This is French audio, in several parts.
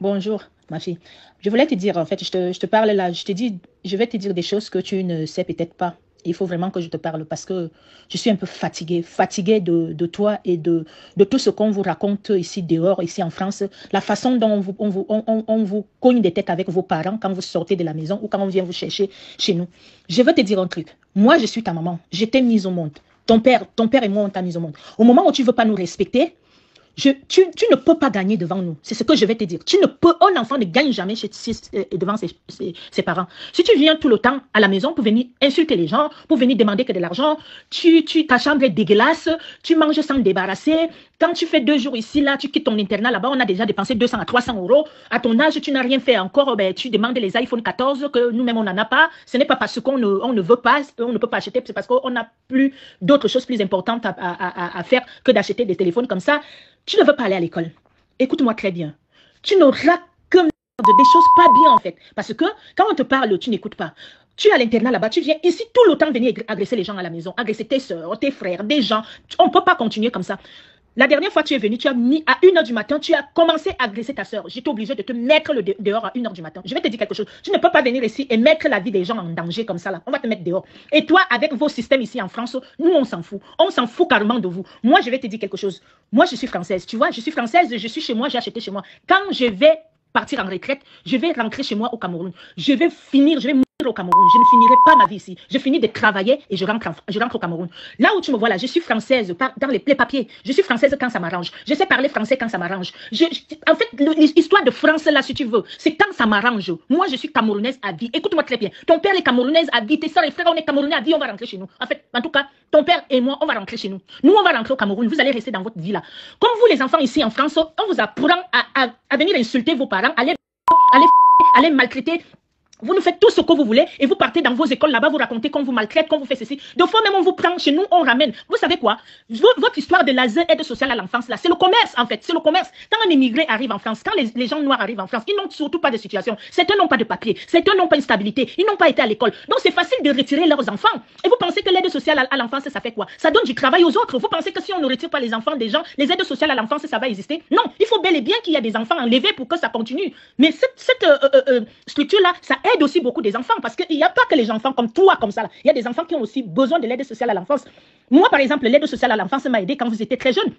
Bonjour, ma fille. Je voulais te dire, en fait, je te parle là, je te dis, je vais te dire des choses que tu ne sais peut-être pas. Il faut vraiment que je te parle parce que je suis un peu fatiguée de toi et de tout ce qu'on vous raconte ici dehors, ici en France. La façon dont on vous cogne des têtes avec vos parents quand vous sortez de la maison ou quand on vient vous chercher chez nous. Je veux te dire un truc. Moi, je suis ta maman. Je t'ai mise au monde. Ton père et moi, on t'a mise au monde. Au moment où tu ne veux pas nous respecter, tu ne peux pas gagner devant nous. C'est ce que je vais te dire. Un enfant ne gagne jamais devant ses parents. Si tu viens tout le temps à la maison pour venir insulter les gens, pour venir demander que de l'argent, ta chambre est dégueulasse, tu manges sans te débarrasser. Quand tu fais 2 jours ici, là, tu quittes ton internat là-bas, on a déjà dépensé 200 à 300 euros. À ton âge, tu n'as rien fait encore. Ben, tu demandes les iPhone 14 que nous-mêmes, on n'en a pas. Ce n'est pas parce on ne veut pas, on ne peut pas acheter, c'est parce qu'on n'a plus d'autres choses plus importantes à faire que d'acheter des téléphones comme ça. Tu ne veux pas aller à l'école. Écoute-moi très bien. Tu n'auras que des choses pas bien en fait. Parce que quand on te parle, tu n'écoutes pas. Tu es à l'internat là-bas, tu viens ici tout le temps venir agresser les gens à la maison, agresser tes soeurs, tes frères, des gens. On ne peut pas continuer comme ça. La dernière fois, tu es venu, tu as mis à 1h du matin, tu as commencé à agresser ta soeur. J'étais obligée de te mettre dehors à 1h du matin. Je vais te dire quelque chose. Tu ne peux pas venir ici et mettre la vie des gens en danger comme ça là. On va te mettre dehors. Et toi, avec vos systèmes ici en France, nous, on s'en fout. On s'en fout carrément de vous. Moi, je vais te dire quelque chose. Moi, je suis française. Tu vois, je suis française, je suis chez moi, j'ai acheté chez moi. Quand je vais partir en retraite, je vais rentrer chez moi au Cameroun. Je vais mourir au Cameroun. Je ne finirai pas ma vie ici. Je finis de travailler et je rentre au Cameroun. Là où tu me vois là, je suis française dans les papiers. Je suis française quand ça m'arrange. Je sais parler français quand ça m'arrange. En fait, l'histoire de France là, si tu veux, c'est quand ça m'arrange. Moi, je suis camerounaise à vie. Écoute-moi très bien. Ton père est camerounaise à vie. Tes soeurs et frères, on est camerounais à vie. On va rentrer chez nous. En fait, en tout cas, ton père et moi, on va rentrer chez nous. Nous, on va rentrer au Cameroun. Vous allez rester dans votre vie là. Comme vous, les enfants ici en France, on vous apprend à venir insulter vos parents, aller maltraiter. Vous nous faites tout ce que vous voulez et vous partez dans vos écoles là-bas, vous racontez qu'on vous maltraite, qu'on vous fait ceci. Deux fois même on vous prend, chez nous on ramène. Vous savez quoi? Votre histoire de l'ASE, aide sociale à l'enfance là, c'est le commerce en fait, c'est le commerce. Quand un immigré arrive en France, quand les gens noirs arrivent en France, ils n'ont surtout pas de situation. Certains n'ont pas de papier, certains n'ont pas une stabilité, ils n'ont pas été à l'école. Donc c'est facile de retirer leurs enfants. Et vous pensez que l'aide sociale à l'enfance, ça fait quoi? Ça donne du travail aux autres. Vous pensez que si on ne retire pas les enfants des gens, les aides sociales à l'enfance, ça va exister? Non, il faut bel et bien qu'il y ait des enfants enlevés pour que ça continue. Mais cette structure-là, ça aide aussi beaucoup des enfants. Parce qu'il n'y a pas que les enfants comme toi, comme ça. Là. Il y a des enfants qui ont aussi besoin de l'aide sociale à l'enfance. Moi, par exemple, l'aide sociale à l'enfance m'a aidé quand vous étiez très jeune.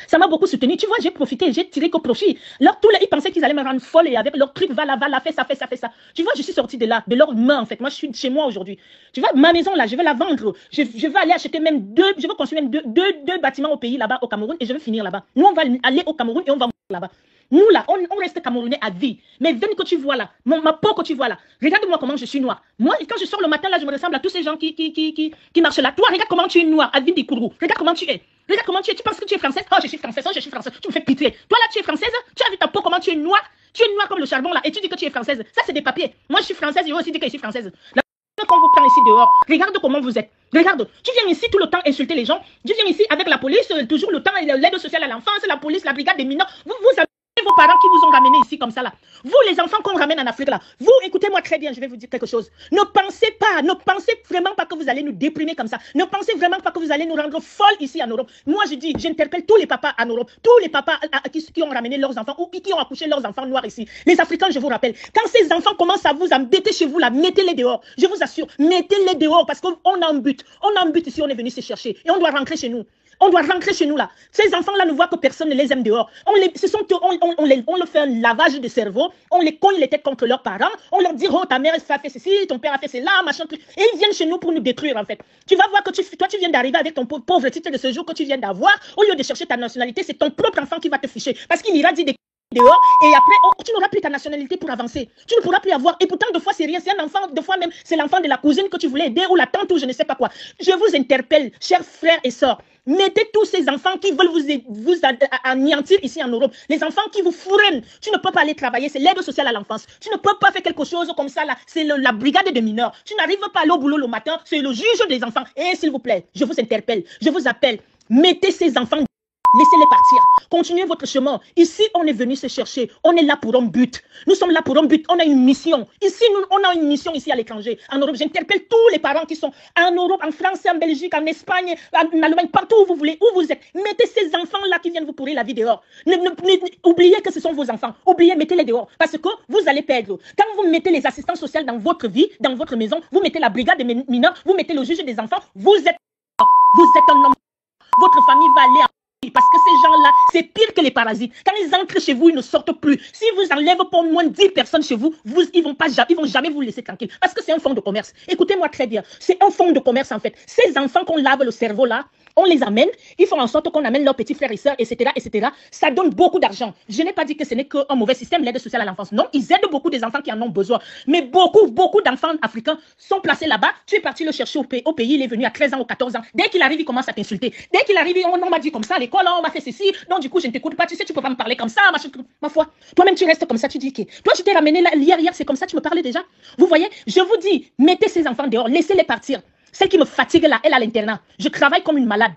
Ça m'a beaucoup soutenu. Tu vois, j'ai profité, j'ai tiré qu'au profit. Alors, ils pensaient qu'ils allaient me rendre folle et avec leur truc, va là, fais ça, fais ça, fais ça. Tu vois, je suis sortie de là, de leurs mains, en fait. Moi, je suis chez moi aujourd'hui. Tu vois, ma maison, là, je vais la vendre. Je vais aller acheter même je vais construire même deux bâtiments au pays, là-bas, au Cameroun, et je vais finir là-bas. Nous, on va aller au Cameroun et on va mourir là-bas. Nous, là, on reste Camerounais à vie. Mais veine que tu vois là, ma peau que tu vois là, regarde-moi comment je suis noire. Moi, quand je sors le matin, là, je me ressemble à tous ces gens qui marchent là. Toi, regarde comment tu es noire, à vie des Kourou. Regarde comment tu es. Regarde comment tu es. Tu penses que tu es française? Oh, je suis française. Oh, je suis française. Tu me fais pitié. Toi, là, tu es française. Tu as vu ta peau, comment tu es noire? Tu es noire comme le charbon, là. Et tu dis que tu es française. Ça, c'est des papiers. Moi, je suis française. Je veux aussi dire que je suis française. La qu'on vous prend ici dehors, regarde comment vous êtes. Regarde, tu viens ici tout le temps insulter les gens. Tu viens ici avec la police, toujours le temps, l'aide sociale à l'enfance, la police, la brigade des mineurs. Vous avez vos parents qui vous ont ramené ici comme ça là. Vous les enfants qu'on ramène en Afrique là. Vous écoutez-moi très bien, je vais vous dire quelque chose. Ne pensez vraiment pas que vous allez nous déprimer comme ça. Ne pensez vraiment pas que vous allez nous rendre folles ici en Europe. Moi je dis, j'interpelle tous les papas en Europe, tous les papas qui ont ramené leurs enfants ou qui ont accouché leurs enfants noirs ici. Les Africains, je vous rappelle, quand ces enfants commencent à vous embêter chez vous là, mettez-les dehors. Je vous assure, mettez-les dehors parce qu'on a un but. On a un but ici, on est venu se chercher et on doit rentrer chez nous. On doit rentrer chez nous là. Ces enfants-là ne voient que personne ne les aime dehors. On leur fait un lavage de cerveau. On les cogne les têtes contre leurs parents. On leur dit, oh, ta mère a fait ceci, ton père a fait cela, machin. Et ils viennent chez nous pour nous détruire en fait. Tu vas voir que toi, tu viens d'arriver avec ton pauvre titre de séjour que tu viens d'avoir. Au lieu de chercher ta nationalité, c'est ton propre enfant qui va te ficher. Parce qu'il ira dire des dehors et après tu n'auras plus ta nationalité pour avancer. Tu ne pourras plus avoir. Et pourtant, deux fois, c'est rien. C'est un enfant, deux fois même, c'est l'enfant de la cousine que tu voulais aider ou la tante ou je ne sais pas quoi. Je vous interpelle, chers frères et sœurs. Mettez tous ces enfants qui veulent vous anéantir ici en Europe. Les enfants qui vous fourrent. Tu ne peux pas aller travailler. C'est l'aide sociale à l'enfance. Tu ne peux pas faire quelque chose comme ça là. C'est la brigade de mineurs. Tu n'arrives pas à aller au boulot le matin. C'est le juge des enfants. Et s'il vous plaît, je vous interpelle. Je vous appelle. Mettez ces enfants Laissez-les partir. Continuez votre chemin. Ici, on est venu se chercher. On est là pour un but. Nous sommes là pour un but. On a une mission. Ici, on a une mission ici à l'étranger. En Europe, j'interpelle tous les parents qui sont en Europe, en France, en Belgique, en Espagne, en Allemagne, partout où vous voulez, où vous êtes. Mettez ces enfants-là qui viennent vous pourrir la vie dehors. Oubliez que ce sont vos enfants. Oubliez, mettez-les dehors. Parce que vous allez perdre. Quand vous mettez les assistants sociaux dans votre vie, dans votre maison, vous mettez la brigade des mineurs, vous mettez le juge des enfants, vous êtes un homme. Votre famille va aller parce que ces gens-là, c'est pire que les parasites. Quand ils entrent chez vous, ils ne sortent plus. Si vous enlèvez pour moins 10 personnes chez vous, ils vont jamais vous laisser tranquille. Parce que c'est un fonds de commerce. Écoutez-moi très bien. C'est un fonds de commerce en fait. Ces enfants qu'on lave le cerveau là, on les amène, ils font en sorte qu'on amène leurs petits frères et sœurs, etc., etc. Ça donne beaucoup d'argent. Je n'ai pas dit que ce n'est qu'un mauvais système, l'aide sociale à l'enfance. Non, ils aident beaucoup des enfants qui en ont besoin. Mais beaucoup d'enfants africains sont placés là-bas. Tu es parti le chercher au pays, il est venu à 13 ans ou 14 ans. Dès qu'il arrive, il commence à t'insulter. Dès qu'il arrive, on m'a dit comme ça à l'école, on m'a fait ceci. Donc du coup, je ne t'écoute pas. Tu sais, tu peux pas me parler comme ça. Ma foi, toi-même, tu restes comme ça. Tu dis que toi, tu t'es ramené là, hier, c'est comme ça, tu me parlais déjà. Vous voyez, je vous dis, mettez ces enfants dehors, laissez-les partir. Celle qui me fatigue là, elle à l'internat. Je travaille comme une malade.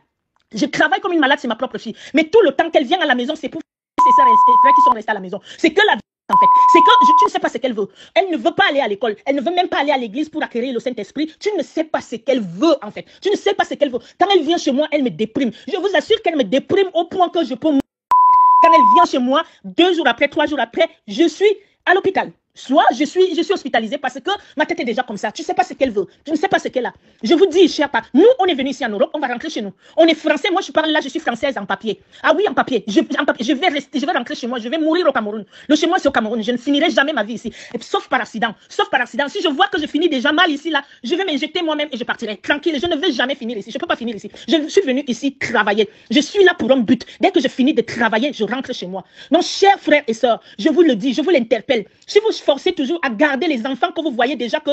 Je travaille comme une malade, c'est ma propre fille. Mais tout le temps qu'elle vient à la maison, c'est pour ses sœurs et frères qui sont restés à la maison. C'est que la vie, en fait. C'est que tu ne sais pas ce qu'elle veut. Elle ne veut pas aller à l'école. Elle ne veut même pas aller à l'église pour acquérir le Saint-Esprit. Tu ne sais pas ce qu'elle veut, en fait. Tu ne sais pas ce qu'elle veut. Quand elle vient chez moi, elle me déprime. Je vous assure qu'elle me déprime au point que je peux... Quand elle vient chez moi, 2 jours après, 3 jours après, je suis à l'hôpital. Soit je suis hospitalisée parce que ma tête est déjà comme ça. Tu ne sais pas ce qu'elle veut. Tu ne sais pas ce qu'elle a. Je vous dis, cher papa, nous, on est venus ici en Europe, on va rentrer chez nous. On est français. Moi, je parle là, je suis française en papier. Ah oui, en papier. Je vais rentrer chez moi. Je vais mourir au Cameroun. Le chez moi, c'est au Cameroun. Je ne finirai jamais ma vie ici. Sauf par accident. Sauf par accident. Si je vois que je finis déjà mal ici, là, je vais m'injecter moi-même et je partirai. Tranquille. Je ne vais jamais finir ici. Je ne peux pas finir ici. Je suis venue ici travailler. Je suis là pour un but. Dès que je finis de travailler, je rentre chez moi. Donc, chers frères et sœurs, je vous le dis, je vous l'interpelle. Si vous forcez toujours à garder les enfants que vous voyez déjà que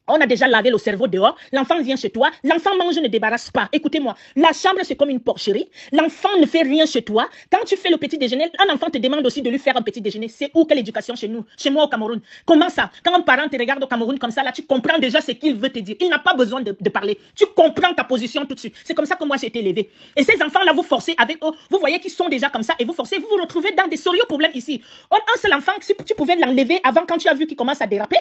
on a déjà lavé le cerveau dehors, l'enfant vient chez toi, l'enfant mange, ne débarrasse pas. Écoutez-moi, la chambre c'est comme une porcherie, l'enfant ne fait rien chez toi. Quand tu fais le petit déjeuner, un enfant te demande aussi de lui faire un petit déjeuner. C'est où quelle éducation chez nous, chez moi au Cameroun? Comment ça? Quand un parent te regarde au Cameroun comme ça, là, tu comprends déjà ce qu'il veut te dire. Il n'a pas besoin de parler. Tu comprends ta position tout de suite. C'est comme ça que moi j'ai été élevée. Et ces enfants-là, vous forcez avec eux, vous voyez qu'ils sont déjà comme ça et vous forcez, vous vous retrouvez dans des sérieux problèmes ici. Un seul enfant, si tu pouvais l'enlever avant quand tu as vu qu'il commence à déraper,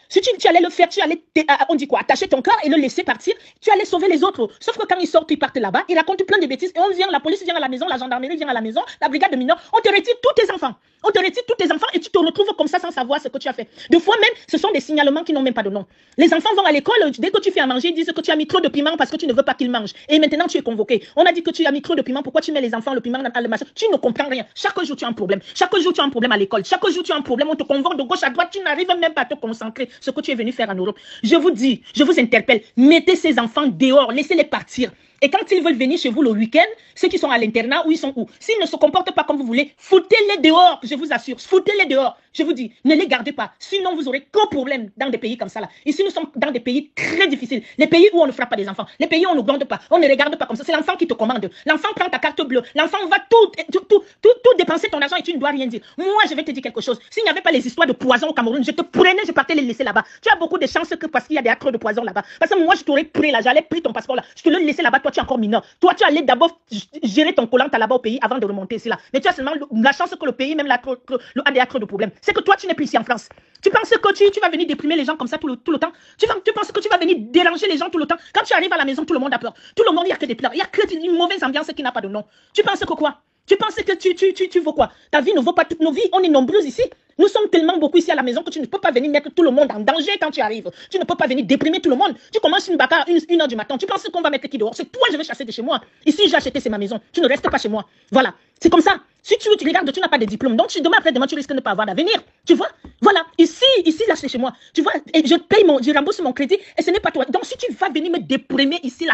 si tu allais le faire, tu allais, on dit quoi, attacher ton corps et le laisser partir, tu allais sauver les autres. Sauf que quand ils sortent, ils partent là-bas, ils racontent plein de bêtises et la police vient à la maison, la gendarmerie vient à la maison, la brigade de mineurs, on te retire tous tes enfants. On te retire tous tes enfants et tu te retrouves comme ça sans savoir ce que tu as fait. Des fois même, ce sont des signalements qui n'ont même pas de nom. Les enfants vont à l'école, dès que tu fais à manger, ils disent que tu as mis trop de piment parce que tu ne veux pas qu'ils mangent. Et maintenant, tu es convoqué. On a dit que tu as mis trop de piment, pourquoi tu mets les enfants le piment dans le machin? Tu ne comprends rien. Chaque jour, tu as un problème. Chaque jour, tu as un problème à l'école. Chaque jour, tu as un problème. On te convoque de gauche à droite. Tu n'arrives même pas à te concentrer ce que tu es venu faire en Europe. Je vous dis, je vous interpelle, mettez ces enfants dehors, laissez-les partir. Et quand ils veulent venir chez vous le week-end, ceux qui sont à l'internat, où ils sont où? S'ils ne se comportent pas comme vous voulez, foutez-les dehors, je vous assure. Foutez-les dehors. Je vous dis, ne les gardez pas. Sinon, vous aurez qu'un problème dans des pays comme ça. Là. Ici, nous sommes dans des pays très difficiles. Les pays où on ne frappe pas des enfants. Les pays où on ne bande pas. On ne regarde pas comme ça. C'est l'enfant qui te commande. L'enfant prend ta carte bleue. L'enfant va tout dépenser ton argent et tu ne dois rien dire. Moi, je vais te dire quelque chose. S'il n'y avait pas les histoires de poison au Cameroun, je te prenais, je partais les laisser là-bas. Tu as beaucoup de chances que parce qu'il y a des actes de poison là-bas. Parce que moi, je t'aurais pris là. J'allais pris ton passeport là. Je te le laissais là-bas. Toi, tu es encore mineur. Toi, tu allais d'abord gérer ton collant là-bas au pays avant de remonter ici là. Mais tu as seulement la chance que le pays, même a des actes de problème. C'est que toi, tu n'es plus ici en France. Tu penses que tu vas venir déprimer les gens comme ça tout le temps? Tu penses que tu vas venir déranger les gens tout le temps? Quand tu arrives à la maison, tout le monde a peur. Tout le monde, il n'y a que des pleurs. Il n'y a que une mauvaise ambiance qui n'a pas de nom. Tu penses que quoi? Tu penses que tu veux quoi? Ta vie ne vaut pas toutes nos vies. On est nombreux ici. Nous sommes tellement beaucoup ici à la maison que tu ne peux pas venir mettre tout le monde en danger quand tu arrives. Tu ne peux pas venir déprimer tout le monde. Tu commences une bagarre à 1h du matin. Tu penses qu'on va mettre qui dehors? C'est toi, je vais chasser de chez moi. Ici, j'ai acheté, c'est ma maison. Tu ne restes pas chez moi. Voilà. C'est comme ça. Si tu regardes, tu n'as pas de diplôme. Donc, demain après-demain, tu risques de ne pas avoir d'avenir. Tu vois? Voilà. Ici, là, c'est chez moi. Tu vois? Et je rembourse mon crédit et ce n'est pas toi. Donc, si tu vas venir me déprimer ici, là,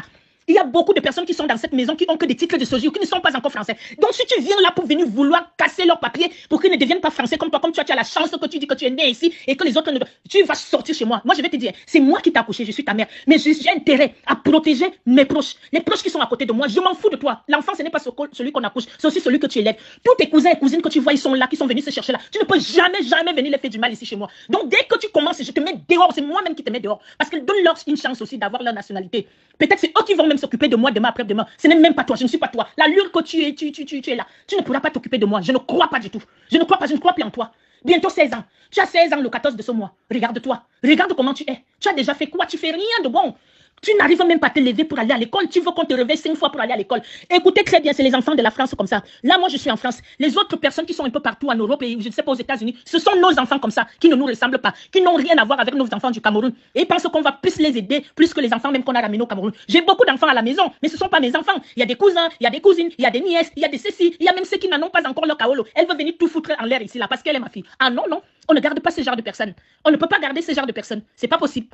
il y a beaucoup de personnes qui sont dans cette maison qui ont que des titres de séjour, qui ne sont pas encore français. Donc, si tu viens là pour venir vouloir casser leurs papiers pour qu'ils ne deviennent pas français comme toi, comme tu as la chance que tu dis que tu es né ici et que les autres ne... Tu vas sortir chez moi. Moi, je vais te dire, c'est moi qui t'ai accouché, je suis ta mère. Mais j'ai intérêt à protéger mes proches. Les proches qui sont à côté de moi, je m'en fous de toi. L'enfant, ce n'est pas celui qu'on accouche, c'est aussi celui que tu élèves. Tous tes cousins et cousines que tu vois, ils sont là, qui sont venus se chercher là. Tu ne peux jamais venir les faire du mal ici chez moi. Donc, dès que tu commences, je te mets dehors. C'est moi-même qui te mets dehors. Parce que donne-leur une chance aussi d'avoir leur nationalité. Peut-être c'est eux qui vont même même s'occuper de moi demain après-demain. Ce n'est même pas toi, je ne suis pas toi. L'allure que tu es là, tu ne pourras pas t'occuper de moi. Je ne crois pas du tout. Je ne crois pas, je ne crois plus en toi. Bientôt 16 ans. Tu as 16 ans le 14 de ce mois. Regarde-toi. Regarde comment tu es. Tu as déjà fait quoi? Tu fais rien de bon. Tu n'arrives même pas à te lever pour aller à l'école. Tu veux qu'on te réveille 5 fois pour aller à l'école. Écoutez très bien, c'est les enfants de la France comme ça. Là, moi, je suis en France. Les autres personnes qui sont un peu partout en Europe et je ne sais pas aux États-Unis, ce sont nos enfants comme ça, qui ne nous ressemblent pas, qui n'ont rien à voir avec nos enfants du Cameroun. Et ils pensent qu'on va plus les aider, plus que les enfants même qu'on a ramenés au Cameroun. J'ai beaucoup d'enfants à la maison, mais ce ne sont pas mes enfants. Il y a des cousins, il y a des cousines, il y a des nièces, il y a des ceci, il y a même ceux qui n'en ont pas encore leur kaolo. Elle veut venir tout foutre en l'air ici, là, parce qu'elle est ma fille. Ah non, non, on ne garde pas ce genre de personnes. On ne peut pas garder ce genre de personnes. C'est pas possible.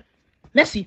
Merci.